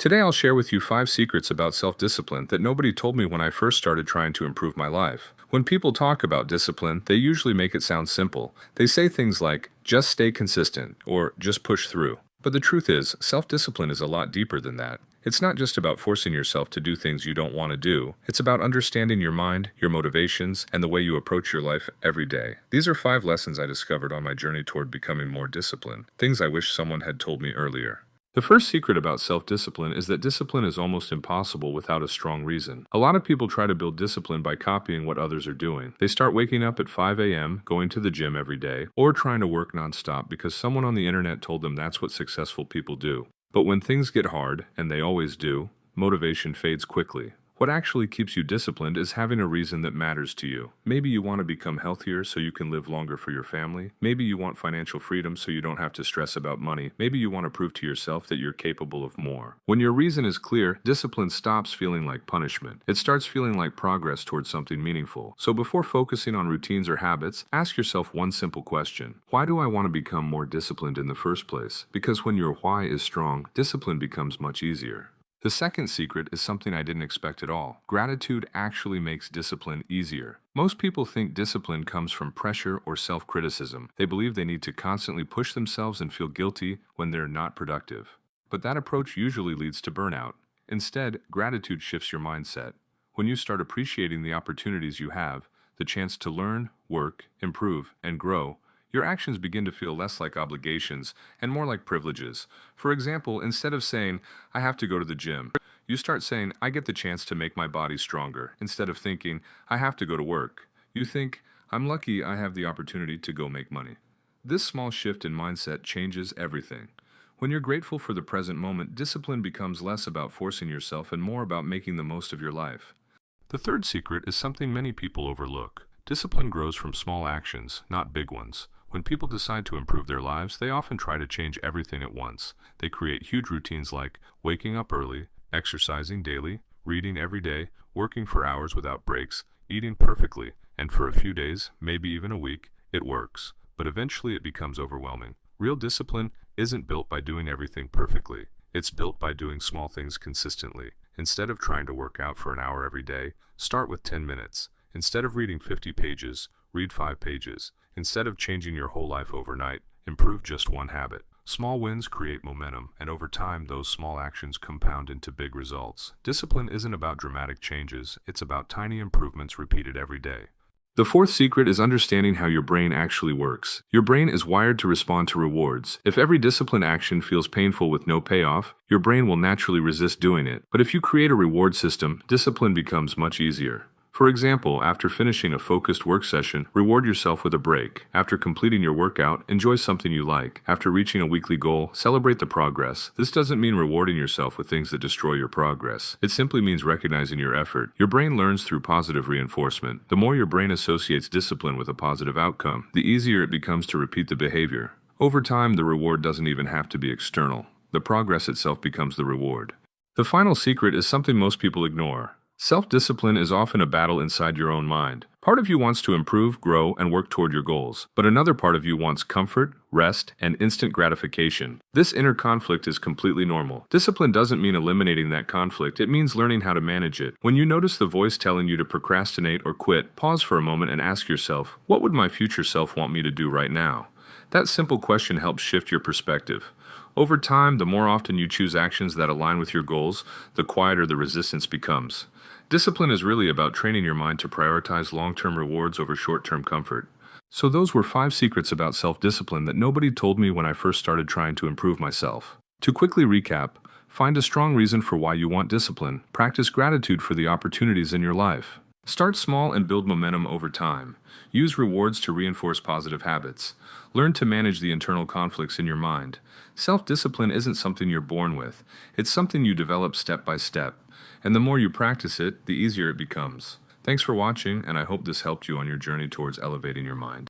Today I'll share with you 5 secrets about self-discipline that nobody told me when I first started trying to improve my life. When people talk about discipline, they usually make it sound simple. They say things like, just stay consistent, or just push through. But the truth is, self-discipline is a lot deeper than that. It's not just about forcing yourself to do things you don't want to do. It's about understanding your mind, your motivations, and the way you approach your life every day. These are 5 lessons I discovered on my journey toward becoming more disciplined, things I wish someone had told me earlier. The first secret about self-discipline is that discipline is almost impossible without a strong reason. A lot of people try to build discipline by copying what others are doing. They start waking up at 5 a.m., going to the gym every day, or trying to work nonstop because someone on the internet told them that's what successful people do. But when things get hard, and they always do, motivation fades quickly. What actually keeps you disciplined is having a reason that matters to you. Maybe you want to become healthier so you can live longer for your family. Maybe you want financial freedom so you don't have to stress about money. Maybe you want to prove to yourself that you're capable of more. When your reason is clear, discipline stops feeling like punishment. It starts feeling like progress towards something meaningful. So before focusing on routines or habits, ask yourself one simple question. Why do I want to become more disciplined in the first place? Because when your why is strong, discipline becomes much easier. The second secret is something I didn't expect at all. Gratitude actually makes discipline easier. Most people think discipline comes from pressure or self-criticism. They believe they need to constantly push themselves and feel guilty when they're not productive. But that approach usually leads to burnout. Instead, gratitude shifts your mindset. When you start appreciating the opportunities you have, the chance to learn, work, improve, and grow, your actions begin to feel less like obligations and more like privileges. For example, instead of saying, I have to go to the gym, you start saying, I get the chance to make my body stronger. Instead of thinking, I have to go to work, you think, I'm lucky I have the opportunity to go make money. This small shift in mindset changes everything. When you're grateful for the present moment, discipline becomes less about forcing yourself and more about making the most of your life. The third secret is something many people overlook. Discipline grows from small actions, not big ones. When people decide to improve their lives, they often try to change everything at once. They create huge routines like waking up early, exercising daily, reading every day, working for hours without breaks, eating perfectly, and for a few days, maybe even a week, it works. But eventually it becomes overwhelming. Real discipline isn't built by doing everything perfectly. It's built by doing small things consistently. Instead of trying to work out for an hour every day, start with 10 minutes. Instead of reading 50 pages, read 5 pages. Instead of changing your whole life overnight, improve just one habit. Small wins create momentum, and over time, those small actions compound into big results. Discipline isn't about dramatic changes, it's about tiny improvements repeated every day. The fourth secret is understanding how your brain actually works. Your brain is wired to respond to rewards. If every disciplined action feels painful with no payoff, your brain will naturally resist doing it. But if you create a reward system, discipline becomes much easier. For example, after finishing a focused work session, reward yourself with a break. After completing your workout, enjoy something you like. After reaching a weekly goal, celebrate the progress. This doesn't mean rewarding yourself with things that destroy your progress. It simply means recognizing your effort. Your brain learns through positive reinforcement. The more your brain associates discipline with a positive outcome, the easier it becomes to repeat the behavior. Over time, the reward doesn't even have to be external. The progress itself becomes the reward. The final secret is something most people ignore. Self-discipline is often a battle inside your own mind. Part of you wants to improve, grow, and work toward your goals, but another part of you wants comfort, rest, and instant gratification. This inner conflict is completely normal. Discipline doesn't mean eliminating that conflict, it means learning how to manage it. When you notice the voice telling you to procrastinate or quit, pause for a moment and ask yourself, what would my future self want me to do right now? That simple question helps shift your perspective. Over time, the more often you choose actions that align with your goals, the quieter the resistance becomes. Discipline is really about training your mind to prioritize long-term rewards over short-term comfort. So those were 5 secrets about self-discipline that nobody told me when I first started trying to improve myself. To quickly recap, find a strong reason for why you want discipline. Practice gratitude for the opportunities in your life. Start small and build momentum over time. Use rewards to reinforce positive habits. Learn to manage the internal conflicts in your mind. Self-discipline isn't something you're born with. It's something you develop step by step. And the more you practice it, the easier it becomes. Thanks for watching, and I hope this helped you on your journey towards elevating your mind.